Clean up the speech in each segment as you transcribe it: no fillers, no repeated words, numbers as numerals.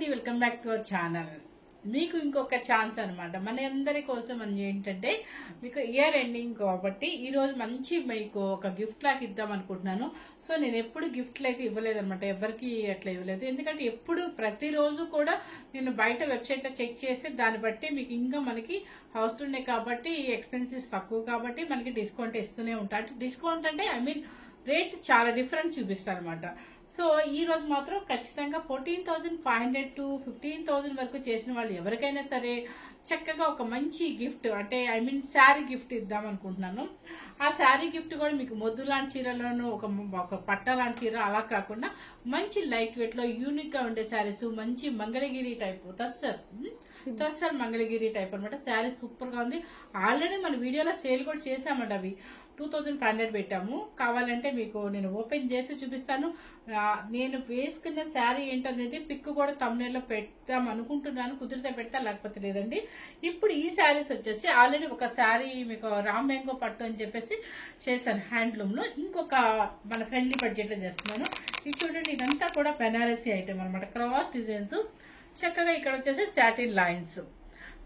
అండి, welcome back to our channel. మీకు ఇంకొక ఛాన్స్ అనమాట. మన అందరి కోసం అని ఏంటంటే, మీకు ఇయర్ ఎండింగ్ కాబట్టి ఈరోజు మంచి మీకు ఒక గిఫ్ట్ లాగా ఇద్దాం అనుకుంటున్నాను. సో నేను ఎప్పుడు గిఫ్ట్లు అయితే ఇవ్వలేదన్నమాట, ఎవరికి అట్లా ఇవ్వలేదు. ఎందుకంటే ఎప్పుడు ప్రతిరోజు కూడా నేను బయట వెబ్సైట్లో చెక్ చేసి దాన్ని బట్టి మీకు ఇంకా మనకి హౌస్ ఉన్నాయి కాబట్టి ఎక్స్పెన్సెస్ తక్కువ కాబట్టి మనకి డిస్కౌంట్ ఇస్తూనే ఉంటారు. డిస్కౌంట్ అంటే ఐ మీన్ రేట్ చాలా డిఫరెంట్ చూపిస్తారు అనమాట. సో ఈ రోజు మాత్రం ఖచ్చితంగా 14,500 to 15,000 వరకు చేసిన వాళ్ళు ఎవరికైనా సరే చక్కగా ఒక మంచి గిఫ్ట్ అంటే ఐ మీన్ శారీ గిఫ్ట్ ఇద్దాం అనుకుంటున్నాను. ఆ శారీ గిఫ్ట్ కూడా మీకు మొద్దు లాంటి చీరలోను ఒక పట్ట లాంటి చీర అలా కాకుండా మంచి లైట్ వెయిట్ లో యూనిక్ గా ఉండే శారీస్, మంచి మంగళగిరి టైప్ తస్సర్ మంగళగిరి టైప్ అనమాట. శారీ సూపర్ గా ఉంది. ఆల్రెడీ మన వీడియోలో సేల్ కూడా చేసామండి. అవి 2,500 పెట్టాము. కావాలంటే మీకు నేను ఓపెన్ చేసి చూపిస్తాను. నేను వేసుకున్న శారీ ఏంటనేది పిక్ కూడా thumbnail లో పెడతాం అనుకుంటున్నాను. కుదిరితే పెడతా, లేకపోతే లేదండి. ఇప్పుడు ఈ శారీస్ వచ్చేసి ఆల్రెడీ ఒక శారీ మీకు రామ్ మ్యాంగో పట్టు అని చెప్పేసి చేశాను హ్యాండ్లూమ్ లో. ఇంకొక మన ఫ్రెండ్లీ బడ్జెట్ లో చేస్తున్నాను. ఇది చూడండి, ఇదంతా కూడా బెనారసీ ఐటమ్ అనమాట. క్రాస్ డిజైన్స్ చక్కగా ఇక్కడ వచ్చేసి సాటిన్ లైన్స్.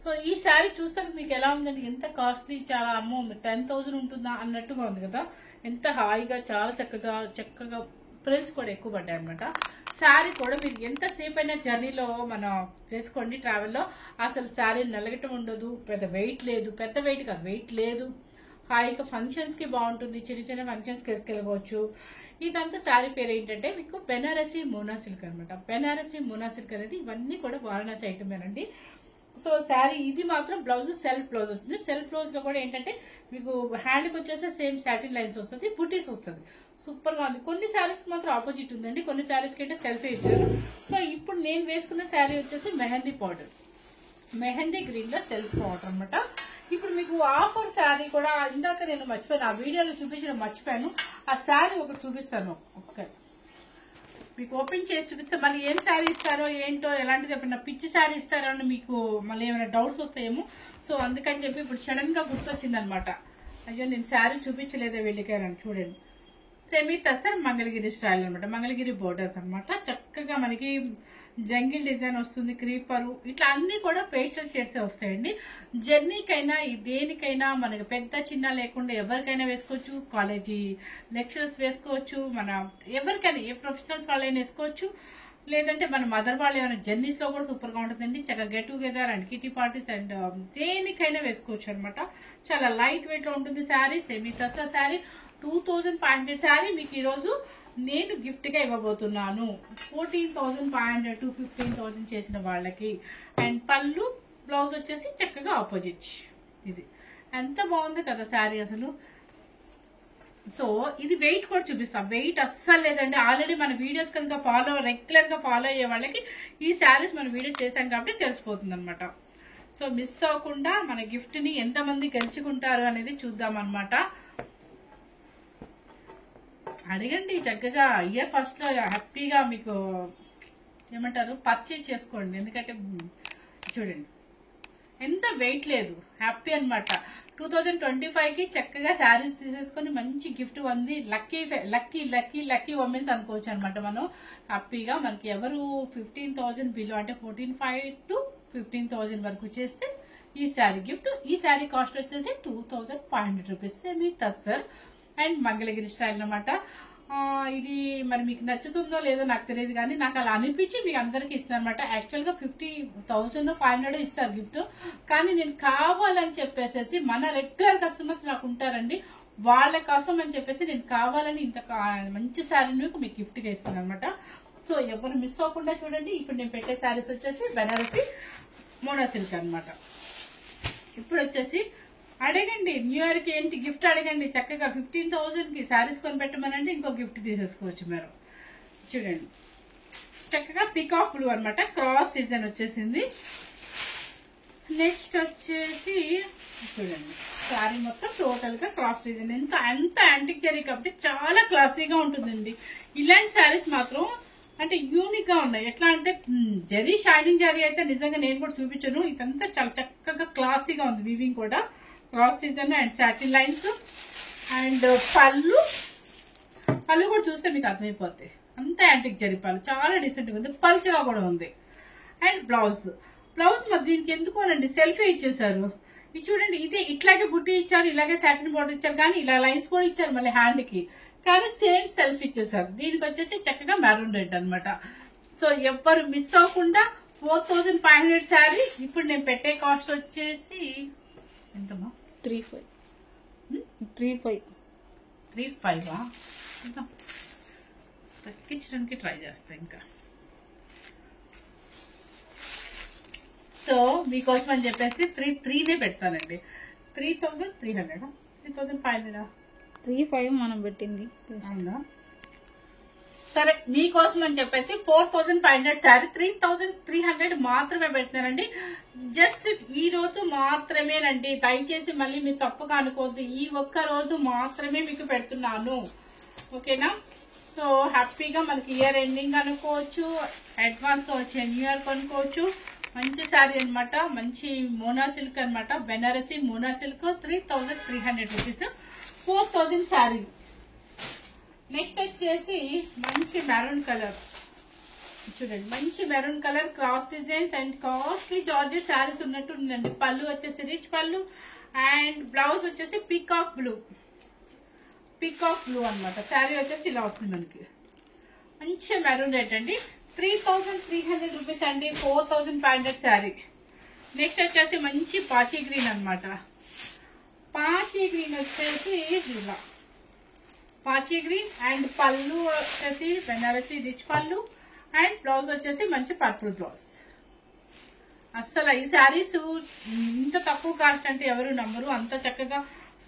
సో ఈ శారీ చూస్తానికి మీకు ఎలా ఉందండి? ఎంత కాస్ట్లీ, చాలా అమ్మో 10,000 ఉంటుందా అన్నట్టుగా ఉంది కదా. ఎంత హాయిగా చాలా చక్కగా ప్రైస్ కూడా ఎక్కువ పడ్డాయి అనమాట. శారీ కూడా మీరు ఎంతసేపు అయినా జర్నీలో మనం వేసుకోండి, ట్రావెల్లో అసలు శారీ నలగటం ఉండదు. పెద్ద వెయిట్ కాదు, వెయిట్ లేదు. హాయిగా ఫంక్షన్స్ కి బాగుంటుంది. చిన్న ఫంక్షన్స్ కి వేసుకెళ్ళవచ్చు. ఇదంతా శారీ పేరు ఏంటంటే మీకు బెనారసీ మోనా సిల్క్ అనమాట. బెనారసీ మోనా సిల్క్ అనేది ఇవన్నీ కూడా వారణాసి ఐటమేనండి. సో శారీ ఇది మాత్రం బ్లౌజ్ సెల్ఫ్ బ్లౌజ్ వస్తుంది. సెల్ఫ్ బ్లౌజ్ లో కూడా ఏంటంటే మీకు హ్యాండ్ కి వచ్చేసి సేమ్ సాటిన్ లైన్స్ వస్తుంది, బుటీస్ వస్తుంది. సూపర్ గా ఉంది. కొన్ని శారీస్ మాత్రం ఆపోజిట్ ఉందండి, కొన్ని శారీస్ కి అయితే సెల్ఫ్ ఇచ్చారు. సో ఇప్పుడు నేను వేసుకున్న శారీ వచ్చేసి మెహందీ గ్రీన్ లో సెల్ఫ్ పౌడర్ అనమాట. ఇప్పుడు మీకు ఆఫర్ శారీ కూడా ఇందాక నేను మర్చిపోయాను, ఆ వీడియోలో చూపించడం మర్చిపోయాను. ఆ శారీ ఒకటి చూపిస్తాను. ఓకే, మీకు ఓపెన్ చేసి చూపిస్తే మళ్ళీ ఏం శారీ ఇస్తారో ఏంటో ఎలాంటిది చెప్పిన పిచ్చి శారీ ఇస్తారో అని మీకు మళ్ళీ ఏమైనా డౌట్స్ వస్తాయేమో. సో అందుకని చెప్పి ఇప్పుడు సడన్ గా గుర్తొచ్చింది అనమాట. అయ్యో నేను శారీ చూపించలేదే వెళ్ళికారని. చూడండి, సెమీ తసర్ మంగళగిరి స్టైల్ అనమాట. మంగళగిరి బోర్డర్స్ అనమాట. చక్కగా మనకి జంగిల్ డిజైన్ వస్తుంది, క్రీపరు, ఇట్లా అన్ని కూడా పేస్టల్ షేడ్స్ వస్తాయండి. జర్నీకైనా దేనికైనా మనకి పెద్ద చిన్న లేకుండా ఎవరికైనా వేసుకోవచ్చు. కాలేజీ లెక్చరర్స్ వేసుకోవచ్చు, మన ఎవరికైనా ఏ ప్రొఫెషనల్స్ వాళ్ళైనా వేసుకోవచ్చు. లేదంటే మన మదర్ వాళ్ళు ఏమైనా జర్నీస్ లో కూడా సూపర్ గా ఉంటుందండి. చక్కగా get together and kitty parties and దేనికైనా వేసుకోవచ్చు అనమాట. చాలా లైట్ వెయిట్ లో ఉంటుంది శారీ. సెమీ తసర్ శారీ 2,500 శారీ మీకు ఈరోజు నేను గిఫ్ట్ గా ఇవ్వబోతున్నాను. 14,500 to 15,000 చేసిన వాళ్ళకి. అండ్ పళ్ళు బ్లౌజ్ వచ్చేసి చక్కగా ఆపోజిట్. ఇది ఎంత బాగుంది కదా శారీ అసలు. సో ఇది వెయిట్ కూడా చూపిస్తాం. వెయిట్ అస్సలు లేదండి. ఆల్రెడీ మన వీడియోస్ కనుక రెగ్యులర్ గా ఫాలో అయ్యే వాళ్ళకి ఈ శారీస్ మన వీడియో చేశాం కాబట్టి తెలిసిపోతుంది అనమాట. సో మిస్ అవ్వకుండా మన గిఫ్ట్ ని ఎంతమంది గెలుచుకుంటారు అనేది చూద్దాం అనమాట. అడగండి చక్కగా. ఇయర్ ఫస్ట్ లో హ్యాపీగా మీకు ఏమంటారు పర్చేజ్ చేసుకోండి. ఎందుకంటే చూడండి ఎంత వెయిట్ లేదు, హ్యాపీ అనమాట. 2025 కి చక్కగా శారీస్ తీసేసుకొని మంచి గిఫ్ట్ ఉంది. లక్కీ ఉమెన్స్ అనుకోవచ్చు అనమాట. మనం హ్యాపీగా మనకి ఎవరు 15,000 బిలో అంటే 14,500 to 15,000 వరకు చేస్తే ఈ శారీ గిఫ్ట్. ఈ శారీ కాస్ట్ వచ్చేసి 2,500 rupees. Semi tussar and Mangalagiri style అనమాట. ఇది మరి మీకు నచ్చుతుందో లేదో నాకు తెలియదు, కానీ నాకు అలా అనిపించి మీకు అందరికి ఇస్తాను అనమాట. యాక్చువల్ గా 50,500 ఇస్తారు గిఫ్ట్, కానీ నేను కావాలని చెప్పేసి మన రెగ్యులర్ కస్టమర్స్ నాకు ఉంటారండి, వాళ్ళ కోసం అని చెప్పేసి నేను కావాలని ఇంత మంచి శారీని మీకు గిఫ్ట్ గా ఇస్తాను అనమాట. సో ఎవరు మిస్ అవ్వకుండా చూడండి. ఇప్పుడు నేను పెట్టే శారీస్ వచ్చేసి బెనారసి మోనా సిల్క్ అనమాట. ఇప్పుడు వచ్చేసి అడగండి, న్యూ ఇయర్ కి ఏంటి గిఫ్ట్ అడగండి. చక్కగా 15,000 కి శారీస్ కొని పెట్టమనంటే ఇంకో గిఫ్ట్ తీసేసుకోవచ్చు మీరు. చూడండి చక్కగా పికాక్ బ్లూ అనమాట. క్రాస్ డిజైన్ వచ్చేసింది. నెక్స్ట్ వచ్చేసి చూడండి శారీ మొత్తం టోటల్ గా క్రాస్ డిజైన్. ఎంత యాంటిక్ జరీ కాబట్టి చాలా క్లాసీగా ఉంటుందండి. ఇలాంటి శారీస్ మాత్రం అంటే యూనిక్ గా ఉన్నాయి. ఎట్లా అంటే జరీ షైనింగ్ జరీ అయితే నిజంగా నేను కూడా చూపించాను. ఇదంతా చాలా చక్కగా క్లాసీగా ఉంది. వీవింగ్ కూడా cross design and satin lines. And పళ్ళు కూడా చూస్తే మీకు అర్థమైపోతాయి. అంత యాంటిక్ జరీ పళ్ళు చాలా డీసెంట్ గా ఉంది. పల్చగా కూడా ఉంది. అండ్ బ్లౌజ్ మరి దీనికి ఎందుకోనండి సెల్ఫీ ఇచ్చేసారు. ఇది చూడండి, ఇదే ఇట్లాగే బుట్టి ఇచ్చారు, ఇలాగే సాటిన్ బార్డర్ ఇచ్చారు, కానీ ఇలా లైన్స్ కూడా ఇచ్చారు మళ్ళీ హ్యాండ్ కి, కానీ సేమ్ సెల్ఫ్ ఇచ్చేసారు. దీనికి వచ్చేసి చక్కగా మెరూన్ రెడ్ అనమాట. సో ఎవ్వరు మిస్ అవ్వకుండా 4500 శారీ. ఇప్పుడు నేను పెట్టే కాస్ట్ వచ్చేసి ఎంతమ్మా? 35 తగ్గించడానికి ట్రై చేస్తా ఇంకా. సో మీకోసం అని చెప్పేసి 3 పెడతానండి. 3300 3500 35 మనం పెట్టింది. అవునా, సరే మీకోసం అని చెప్పేసి 4500 శారీ 3300 మాత్రమే పెడతానండి. జస్ట్ ఈ రోజు మాత్రమేనండి, దయచేసి మళ్ళీ మీరు తప్పుగా అనుకోవద్దు. ఈ ఒక్క రోజు మాత్రమే మీకు పెడుతున్నాను, ఓకేనా? సో హ్యాపీగా మనకి ఇయర్ ఎండింగ్ అనుకోవచ్చు, అడ్వాన్స్ గా వచ్చే న్యూ ఇయర్ కొనుకోవచ్చు. మంచి శారీ అనమాట, మంచి మోనా సిల్క్ అనమాట, Banarasi Mona silk 3300 rupees, 4000 sari. Next వచ్చేసి మంచి మెరూన్ కలర్ చూడండి, మంచి maroon colour cross designs and costly georgette saris ఉన్నట్టు ఉందండి. పళ్ళు వచ్చేసి రిచ్ పళ్ళు అండ్ బ్లౌజ్ వచ్చేసి పీకాక్ బ్లూ అనమాట. శారీ వచ్చేసి ఇలా వస్తుంది మనకి, మంచి మెరూన్ రెడ్ అండి. 3300 రూపీస్ అండి, 4500 శారీ. నెక్స్ట్ వచ్చేసి మంచి పాచీ గ్రీన్ అనమాట. పాచీ గ్రీన్ వచ్చేసి ఇలా పాచీ గ్రీన్ అండ్ పళ్ళు వచ్చేసి బెనారసి రిచ్ పళ్ళు అండ్ బ్లౌజ్ వచ్చేసి మంచి పర్పుల్ బ్లౌజ్. అస్సలు ఈ శారీస్ ఇంత తక్కువ కాస్ట్ అంటే ఎవరు నమ్మరు, అంత చక్కగా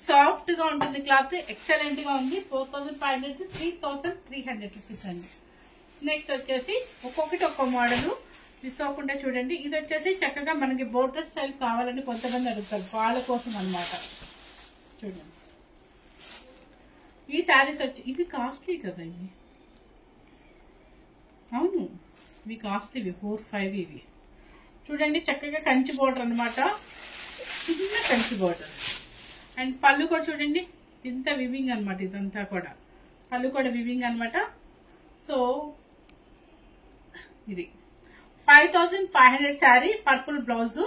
సాఫ్ట్ గా ఉంటుంది క్లాత్, ఎక్సలెంట్ గా ఉంది. 4500 3300 రూపీస్ అండి. నెక్స్ట్ వచ్చేసి ఒక్కొక్కటి ఒక్కో మోడల్, మిస్ అవ్వకుండా చూడండి. ఇది వచ్చేసి చక్కగా మనకి బోర్డర్ స్టైల్ కావాలని కొంతమంది అడుగుతారు, వాళ్ళ కోసం అనమాట. చూడండి ఈ శారీస్ వచ్చి ఇది కాస్ట్లీ కదా, ఇవి అవును ఇవి కాస్ట్లీ, 4-5 ఇవి. చూడండి చక్కగా కంచి బోర్డర్ అనమాట, చిన్న కంచి బోర్డర్ అండ్ పళ్ళు కూడా చూడండి ఇంత వివింగ్ అనమాట. ఇదంతా కూడా పళ్ళు కూడా వివింగ్ అనమాట. సో ఇది 5500 శారీ, పర్పుల్ బ్లౌజ్,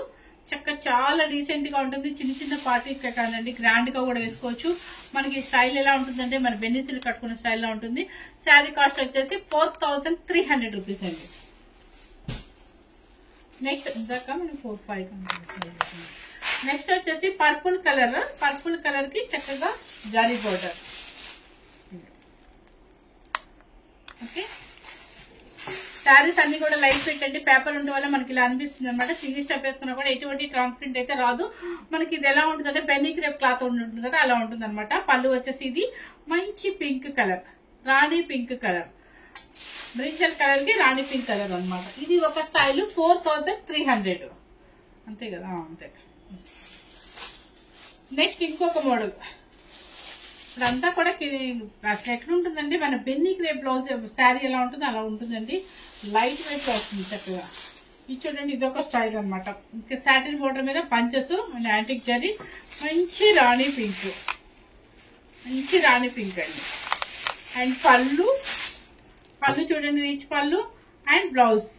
చక్క చాలా డీసెంట్ గా ఉంటుంది. చిన్న చిన్న పార్టీస్ కాదండి, గ్రాండ్ గా కూడా వేసుకోవచ్చు. మనకి స్టైల్ ఎలా ఉంటుందంటే మన బెన్నిసిల్ కట్టుకున్న స్టైల్ లా ఉంటుంది. శారీ కాస్ట్ వచ్చేసి 4300 రూపీస్ అండి. నెక్స్ట్ ఇందాక మనం 4-5 నెక్స్ట్ వచ్చేసి పర్పుల్ కలర్ కి చక్కగా జారీ బోర్డర్. ఓకే, శారీస్ అన్ని కూడా లైట్ ఫిట్ అండి, పేపర్ ఉండే వల్ల మనకి ఇలా అనిపిస్తుంది అనమాట. సింగిల్ స్టెప్ వేసుకున్నా కూడా ఎటువంటి ట్రాన్స్పరెంట్ అయితే రాదు. మనకి ఇది ఎలా ఉంటుందంటే బెన్నీ క్రేప్ క్లాత్ ఉంటుంది కదా, అలా ఉంటుంది అనమాట. పళ్ళు వచ్చేసి ఇది మంచి పింక్ కలర్, రాణి పింక్ కలర్, బ్రింజల్ కలర్ కి రాణి పింక్ కలర్ అనమాట. ఇది ఒక స్టైల్ 4300 అంతే కదా, అంతే. నెక్స్ట్ ఇంకొక మోడల్, ఇప్పుడంతా కూడా అసలు ఎట్లుంటుందండి మన బెన్నీ క్రేప్ బ్లౌజ్ శారీ ఎలా ఉంటుందో అలా ఉంటుందండి. లైట్ వెయిట్ లో వస్తుంది చక్కగా. ఇది చూడండి ఇదొక స్టైల్ అనమాట. ఇంకా సాటిన్ బోర్డర్ మీద పంచెస్ అండ్ యాంటిక్ జరీ, మంచి రాణి పింక్ అండి. అండ్ పళ్ళు చూడండి రిచ్ పళ్ళు అండ్ బ్లౌజ్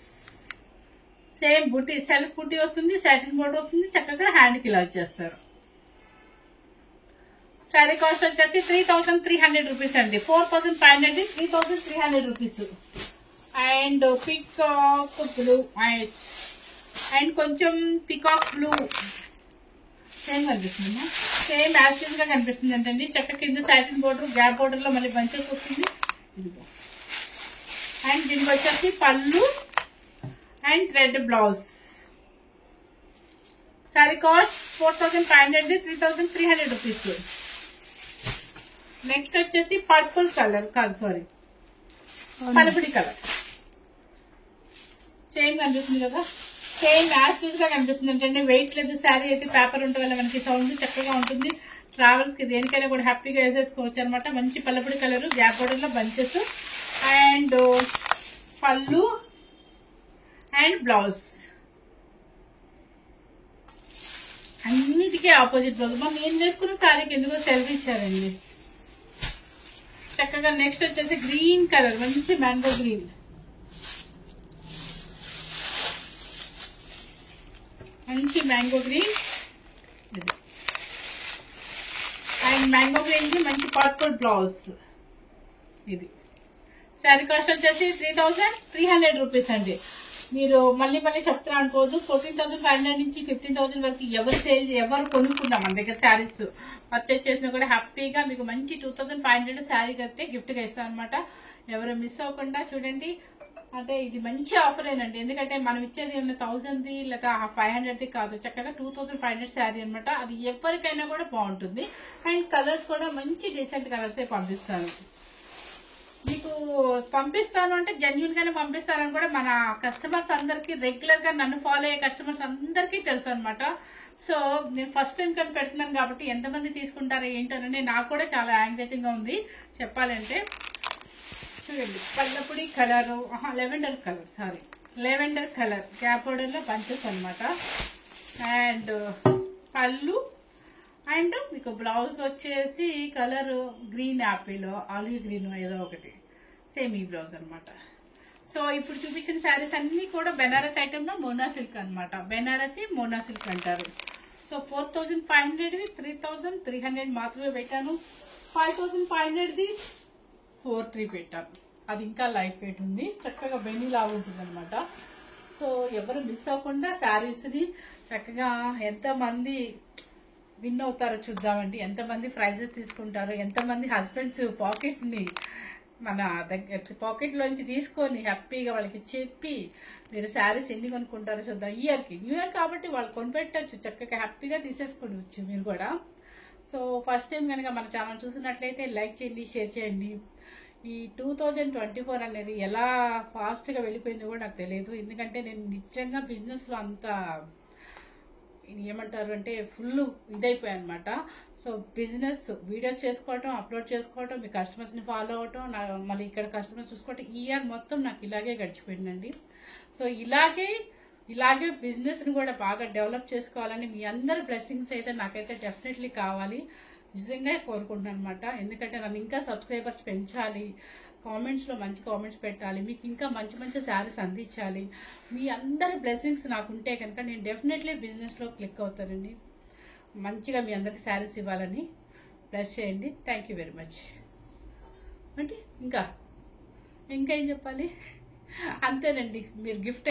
సేమ్ బుట్టి, సెల్ఫ్ బుట్టి వస్తుంది, సాటిన్ బోర్డర్ వస్తుంది, చక్కగా హ్యాండ్కి ఇలా వచ్చేస్తారు. శారీ కాస్ట్ వచ్చేసి 3300 రూపీస్ అండి. 4500 3300 rupees. And peacock blue and కొంచెం పికాక్ బ్లూ సేమ్ కనిపిస్తుంది, సేమ్ యాక్చువల్ గా కనిపిస్తుంది అంటండి. చక్క కింద సాటిన్ బోర్డర్, గ్యాప్ బోర్డర్ లో మళ్ళీ బంచెస్ వస్తుంది. ఇదిగో అండ్ దీనికి వచ్చేసి పళ్ళు and red blouse. Sari cost 4500 3300 rupees. Next వచ్చేసి పర్పుల్ కలర్ పలుపుడి కలర్, సేమ్ కనిపిస్తుంది కదా, సేమ్ యాసిడ్ గా కనిపిస్తుంది అంటే వెయిట్ లేదు. శారీ అయితే పేపర్ ఉంటే వల్ల మనకి సౌండ్ చక్కగా ఉంటుంది. ట్రావెల్స్ కి దేనికైనా కూడా హ్యాపీగా వేసేసుకోవచ్చు అనమాట. మంచి పలుపుడి కలర్, గ్యాప్ బోర్డర్ లో బంచెస్ అండ్ పళ్ళు అండ్ బ్లౌజ్. అన్నిటికీ ఆపోజిట్ బ్లౌజ్. మనం ఏం వేసుకున్న శారీకి ఎందుకో సెల్ఫ్ ఇచ్చారండి చక్కగా. నెక్స్ట్ వచ్చేసి గ్రీన్ కలర్, మంచి మ్యాంగో గ్రీన్. మంచి మ్యాంగో గ్రీన్ ఇది. అండ్ మ్యాంగో గ్రీన్ కి మంచి పర్పుల్ బ్లౌజ్ ఇది. శారీ కాస్ట్ వచ్చేసి 3,300 రూపీస్ అండి. మీరు మళ్ళీ చెప్తున్నా అనుకోదు, 14,500 నుంచి 15,000 వరకు ఎవరు కొనుక్కున్నా మన దగ్గర శారీస్ పర్చేస్ చేసినా కూడా హ్యాపీగా మీకు మంచి 2,500 శారీ కడితే గిఫ్ట్ గా ఇస్తాం అనమాట. ఎవరు మిస్ అవ్వకుండా చూడండి. అంటే ఇది మంచి ఆఫరేనండి, ఎందుకంటే మనం ఇచ్చేది 1,000ది లేదా 500ది కాదు, చక్కగా 2,500 శారీ అనమాట. అది ఎవరికైనా కూడా బాగుంటుంది. అండ్ కలర్స్ కూడా మంచి డీసెంట్ కలర్సే పంపిస్తాను మీకు. పంపిస్తాను అంటే జెన్యున్ గానే పంపిస్తానని కూడా మన కస్టమర్స్ అందరికి, రెగ్యులర్ గా నన్ను ఫాలో అయ్యే కస్టమర్స్ అందరికీ తెలుసు అనమాట. సో నేను ఫస్ట్ టైం కానీ పెడుతున్నాను కాబట్టి ఎంతమంది తీసుకుంటారో ఏంటోనని నాకు కూడా చాలా యాంగ్జైటీగా ఉంది చెప్పాలంటే. చూడండి, పల్లపుడి colour, lavender colour gap border లో బంచెస్ అనమాట. అండ్ పళ్ళు అండ్ మీకు బ్లౌజ్ వచ్చేసి colour green apple, olive green ఏదో ఒకటి సేమ్ ఈ బ్లౌజ్ అనమాట. సో ఇప్పుడు చూపించిన శారీస్ అన్ని కూడా బెనారస్ ఐటమ్ లో మోనా సిల్క్ అనమాట. బెనారసి మోనా సిల్క్ అంటారు. సో 4,500వి 3,300 మాత్రమే పెట్టాను. 5,500ది 4,3 పెట్టాను. అది ఇంకా లైట్ వెయిట్ ఉంది, చక్కగా బెన్నీ లాగా ఉంటుంది అనమాట. సో ఎవరు మిస్ అవ్వకుండా శారీస్ ని చక్కగా ఎంతమంది విన్ అవుతారో చూద్దామండి. ఎంతమంది ప్రైజెస్ తీసుకుంటారో, ఎంతమంది హస్బెండ్స్ పాకెట్స్ ని మన దగ్గర పాకెట్ లోంచి తీసుకొని హ్యాపీగా వాళ్ళకి చెప్పి మీరు శారీస్ ఎన్ని కొనుక్కుంటారో చూద్దాం. న్యూ ఇయర్ కాబట్టి వాళ్ళు కొనిపెట్టచ్చు, చక్కగా హ్యాపీగా తీసేసుకోవచ్చు మీరు కూడా. సో ఫస్ట్ టైం కనుక మన ఛానల్ చూసినట్లయితే లైక్ చేయండి, షేర్ చేయండి. ఈ 2024 అనేది ఎలా ఫాస్ట్ గా వెళ్ళిపోయిందో కూడా నాకు తెలియదు, ఎందుకంటే నేను నిజంగా బిజినెస్ లో అంత ఏమంటారు అంటే ఫుల్ ఇదైపోయాయి అనమాట. సో బిజినెస్ వీడియోస్ చేసుకోవటం, అప్లోడ్ చేసుకోవటం, మీ కస్టమర్స్ ని ఫాలో అవటం, మళ్ళీ ఇక్కడ కస్టమర్స్ చూసుకోవటం, ఈ ఇయర్ మొత్తం నాకు ఇలాగే గడిచిపోయిందండి. సో ఇలాగే బిజినెస్ ని కూడా బాగా డెవలప్ చేసుకోవాలని మీ అందరి బ్లెస్సింగ్స్ అయితే నాకైతే డెఫినెట్లీ కావాలి, నిజంగా కోరుకుంటున్నాను అనమాట. ఎందుకంటే నన్ను ఇంకా సబ్స్క్రైబర్స్ పెంచాలి, కామెంట్స్ లో మంచి కామెంట్స్ పెట్టాలి, మీకు ఇంకా మంచి శారీస్ అందించాలి. మీ అందరి బ్లెస్సింగ్స్ నాకుంటే కనుక నేను డెఫినెట్లీ బిజినెస్ లో క్లిక్ అవుతానండి. మంచిగా మీ అందరికి శారీస్ ఇవ్వాలని బ్లెస్ చేయండి. Thank you very much. అంటే ఇంకా ఏం చెప్పాలి, అంతేనండి. మీరు గిఫ్ట్